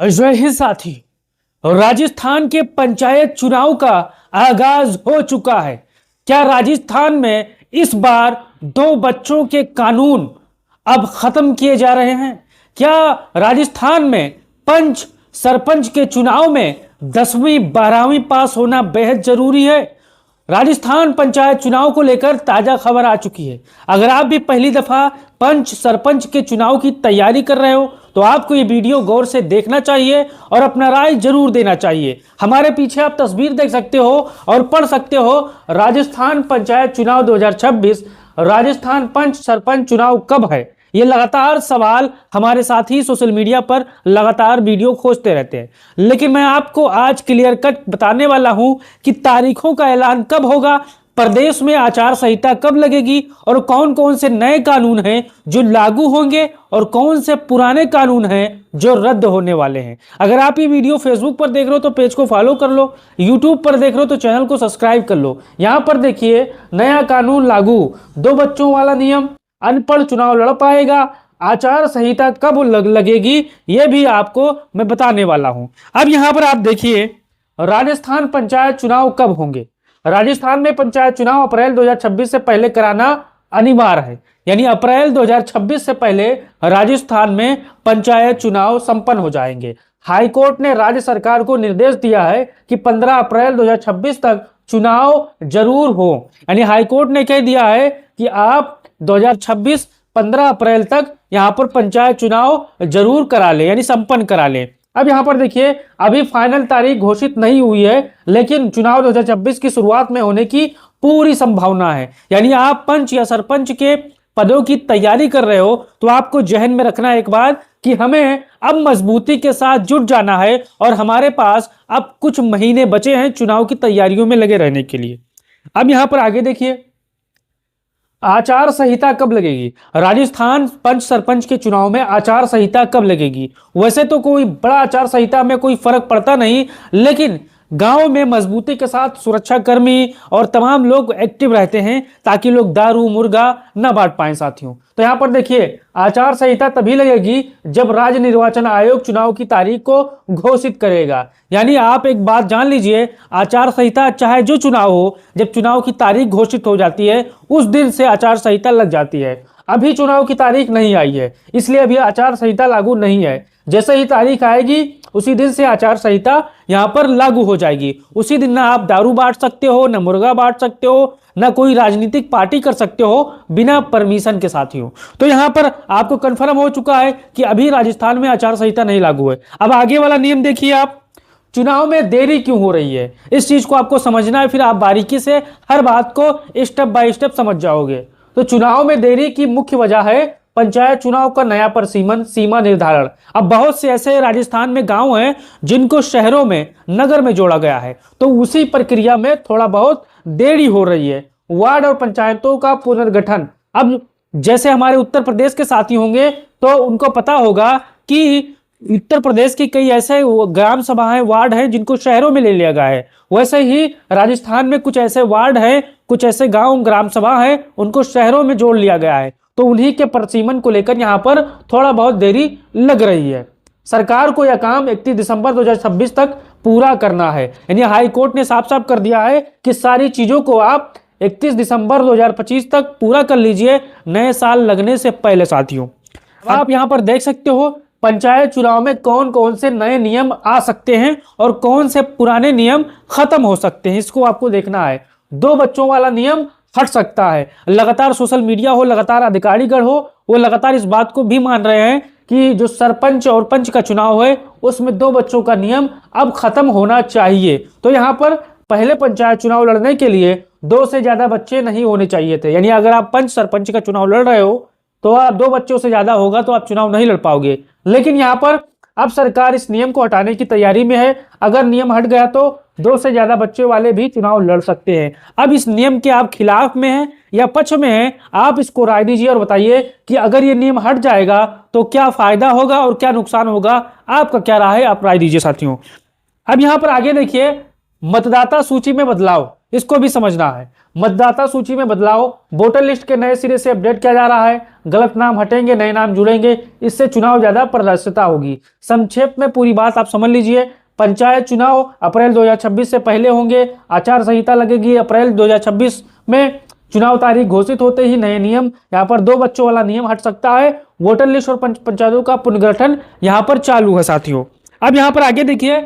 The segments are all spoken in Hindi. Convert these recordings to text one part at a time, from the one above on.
जय हिंद साथी। राजस्थान के पंचायत चुनाव का आगाज हो चुका है। क्या राजस्थान में इस बार दो बच्चों के कानून अब खत्म किए जा रहे हैं? क्या राजस्थान में पंच सरपंच के चुनाव में 10वीं 12वीं पास होना बेहद जरूरी है? राजस्थान पंचायत चुनाव को लेकर ताजा खबर आ चुकी है। अगर आप भी पहली दफा पंच सरपंच के चुनाव की तैयारी कर रहे हो तो आपको ये वीडियो गौर से देखना चाहिए और अपना राय जरूर देना चाहिए। हमारे पीछे आप तस्वीर देख सकते हो और पढ़ सकते हो राजस्थान पंचायत चुनाव 2026 राजस्थान पंच सरपंच चुनाव कब है। ये लगातार सवाल हमारे साथी सोशल मीडिया पर लगातार वीडियो खोजते रहते हैं, लेकिन मैं आपको आज क्लियर कट बताने वाला हूं कि तारीखों का ऐलान कब होगा, प्रदेश में आचार संहिता कब लगेगी और कौन कौन से नए कानून हैं जो लागू होंगे और कौन से पुराने कानून हैं जो रद्द होने वाले हैं। अगर आप ये वीडियो फेसबुक पर देख रहे हो तो पेज को फॉलो कर लो, यूट्यूब पर देख रहे हो तो चैनल को सब्सक्राइब कर लो। यहां पर देखिए, नया कानून लागू, 2 बच्चों वाला नियम, अनपढ़ चुनाव लड़ पाएगा, आचार संहिता कब लगेगी, यह भी आपको मैं बताने वाला हूं। अब यहां पर आप देखिए, राजस्थान पंचायत चुनाव कब होंगे। राजस्थान में पंचायत चुनाव अप्रैल 2026 से पहले कराना अनिवार्य है, यानी अप्रैल 2026 से पहले राजस्थान में पंचायत चुनाव संपन्न हो जाएंगे। हाईकोर्ट ने राज्य सरकार को निर्देश दिया है कि 15 अप्रैल 2026 तक चुनाव जरूर हो, यानी हाईकोर्ट ने कह दिया है कि आप 2026 15 अप्रैल तक यहां पर पंचायत चुनाव जरूर करा ले, यानी संपन्न करा ले। अब यहां पर देखिए, अभी फाइनल तारीख घोषित नहीं हुई है, लेकिन चुनाव 2026 की शुरुआत में होने की पूरी संभावना है। यानी आप पंच या सरपंच के पदों की तैयारी कर रहे हो तो आपको जहन में रखना एक बात कि हमें अब मजबूती के साथ जुट जाना है और हमारे पास अब कुछ महीने बचे हैं चुनाव की तैयारियों में लगे रहने के लिए। अब यहां पर आगे देखिए, आचार संहिता कब लगेगी। राजस्थान पंच सरपंच के चुनाव में आचार संहिता कब लगेगी। वैसे तो कोई बड़ा आचार संहिता में कोई फर्क पड़ता नहीं, लेकिन गांव में मजबूती के साथ सुरक्षाकर्मी और तमाम लोग एक्टिव रहते हैं ताकि लोग दारू मुर्गा न बांट पाएं साथियों। तो यहां पर देखिए, आचार संहिता तभी लगेगी जब राज्य निर्वाचन आयोग चुनाव की तारीख को घोषित करेगा। यानी आप एक बात जान लीजिए, आचार संहिता चाहे जो चुनाव हो, जब चुनाव की तारीख घोषित हो जाती है उस दिन से आचार संहिता लग जाती है। अभी चुनाव की तारीख नहीं आई है, इसलिए अभी आचार संहिता लागू नहीं है। जैसे ही तारीख आएगी उसी दिन से आचार संहिता यहां पर लागू हो जाएगी। उसी दिन ना आप दारू बांट सकते हो, ना मुर्गा बांट सकते हो, ना कोई राजनीतिक पार्टी कर सकते हो बिना परमिशन के साथियों। तो यहां पर आपको कंफर्म हो चुका है कि अभी राजस्थान में आचार संहिता नहीं लागू है। अब आगे वाला नियम देखिए, आप चुनाव में देरी क्यों हो रही है, इस चीज को आपको समझना है, फिर आप बारीकी से हर बात को स्टेप बाय स्टेप समझ जाओगे। तो चुनाव में देरी की मुख्य वजह है पंचायत चुनाव का नया परिसीमन सीमा निर्धारण। अब बहुत से ऐसे राजस्थान में गांव हैं जिनको शहरों में नगर में जोड़ा गया है, तो उसी प्रक्रिया में थोड़ा बहुत देरी हो रही है। वार्ड और पंचायतों का पुनर्गठन, अब जैसे हमारे उत्तर प्रदेश के साथी होंगे तो उनको पता होगा कि उत्तर प्रदेश की कई ऐसे ग्राम सभाएं वार्ड हैं जिनको शहरों में ले लिया गया है। वैसे ही राजस्थान में कुछ ऐसे वार्ड हैं, कुछ ऐसे गांव ग्राम सभा हैं, उनको शहरों में जोड़ लिया गया है। तो उन्हीं के परिसीमन को लेकर यहां पर थोड़ा बहुत देरी लग रही है। सरकार को यह काम 31 दिसंबर 2026 तक पूरा करना है। यानी हाई कोर्ट ने साफ साफ कर दिया है कि सारी चीजों को आप 31 दिसंबर 2025 तक पूरा कर लीजिए, नए साल लगने से पहले साथियों। आप यहां पर देख सकते हो पंचायत चुनाव में कौन कौन से नए नियम आ सकते हैं और कौन से पुराने नियम खत्म हो सकते हैं, इसको आपको देखना है। 2 बच्चों वाला नियम हट सकता है। लगातार सोशल मीडिया हो, लगातार अधिकारीगण हो, वो लगातार इस बात को भी मान रहे हैं कि जो सरपंच और पंच का चुनाव है उसमें 2 बच्चों का नियम अब खत्म होना चाहिए। तो यहाँ पर पहले पंचायत चुनाव लड़ने के लिए 2 से ज्यादा बच्चे नहीं होने चाहिए थे। यानी अगर आप पंच सरपंच का चुनाव लड़ रहे हो तो आप 2 बच्चों से ज्यादा होगा तो आप चुनाव नहीं लड़ पाओगे। लेकिन यहाँ पर अब सरकार इस नियम को हटाने की तैयारी में है। अगर नियम हट गया तो 2 से ज्यादा बच्चे वाले भी चुनाव लड़ सकते हैं। अब इस नियम के आप खिलाफ में हैं या पक्ष में हैं, आप इसको राय दीजिए और बताइए कि अगर ये नियम हट जाएगा तो क्या फायदा होगा और क्या नुकसान होगा। आपका क्या राय है, आप राय दीजिए साथियों। अब यहाँ पर आगे देखिए, मतदाता सूची में बदलाव, इसको भी समझना है। मतदाता सूची में बदलाव, वोटर लिस्ट के नए सिरे से अपडेट किया जा रहा है, गलत नाम हटेंगे, नए नाम जुड़ेंगे, इससे चुनाव ज्यादा पारदर्शिता होगी। संक्षेप में पूरी बात आप समझ लीजिए। पंचायत चुनाव अप्रैल 2026 से पहले होंगे, आचार संहिता लगेगी अप्रैल 2026 में, चुनाव तारीख घोषित होते ही नए नियम, यहाँ पर 2 बच्चों वाला नियम हट सकता है, वोटर लिस्ट और पंचायतों का पुनर्गठन यहाँ पर चालू है साथियों। अब यहाँ पर आगे देखिए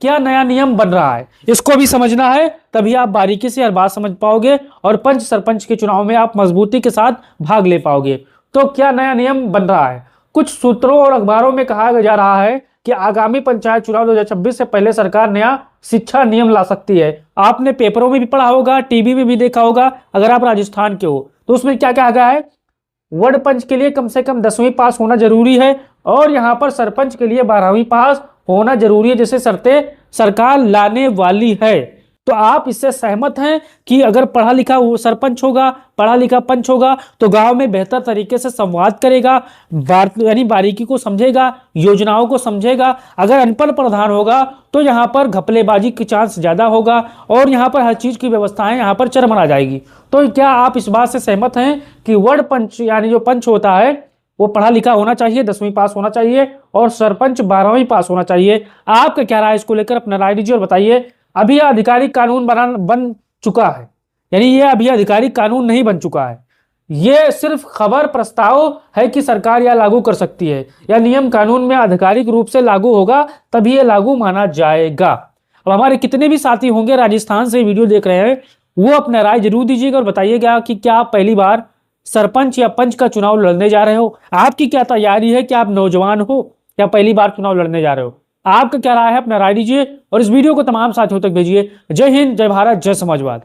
क्या नया नियम बन रहा है, इसको भी समझना है, तभी आप बारीकी से हर बात समझ पाओगे और पंच सरपंच के चुनाव में आप मजबूती के साथ भाग ले पाओगे। तो क्या नया नियम बन रहा है? कुछ सूत्रों और अखबारों में कहा जा रहा है कि आगामी पंचायत चुनाव 2026 से पहले सरकार नया शिक्षा नियम ला सकती है। आपने पेपरों में भी पढ़ा होगा, टीवी में भी देखा होगा, अगर आप राजस्थान के हो तो उसमें क्या कहा गया है, वार्ड पंच के लिए कम से कम 10वीं पास होना जरूरी है और यहाँ पर सरपंच के लिए 12वीं पास होना जरूरी है, जैसे शर्तें सरकार लाने वाली है। तो आप इससे सहमत हैं कि अगर पढ़ा लिखा वो सरपंच होगा, पढ़ा लिखा पंच होगा तो गांव में बेहतर तरीके से संवाद करेगा, यानी बारीकी को समझेगा, योजनाओं को समझेगा। अगर अनपढ़ प्रधान होगा तो यहाँ पर घपलेबाजी की चांस ज्यादा होगा और यहाँ पर हर चीज की व्यवस्थाएं यहाँ पर चरमरा जाएगी। तो क्या आप इस बात से सहमत हैं कि वार्ड पंच यानी जो पंच होता है वो पढ़ा लिखा होना चाहिए, 10वीं पास होना चाहिए और सरपंच 12वीं पास होना चाहिए? आपका क्या राय है इसको लेकर, अपना राय दीजिए और बताइए। अभी आधिकारिक कानून बन चुका है, यानी ये अभी आधिकारिक कानून नहीं बन चुका है, ये सिर्फ खबर प्रस्ताव है कि सरकार यह लागू कर सकती है, या नियम कानून में आधिकारिक रूप से लागू होगा तभी ये लागू माना जाएगा। अब हमारे कितने भी साथी होंगे राजस्थान से वीडियो देख रहे हैं, वो अपना राय जरूर दीजिएगा और बताइएगा कि क्या आप पहली बार सरपंच या पंच का चुनाव लड़ने जा रहे हो, आपकी क्या तैयारी है, क्या आप नौजवान हो या पहली बार चुनाव लड़ने जा रहे हो? आपका क्या राय है, अपना राय दीजिए और इस वीडियो को तमाम साथियों तक भेजिए। जय हिंद, जय भारत, जय समाजवाद।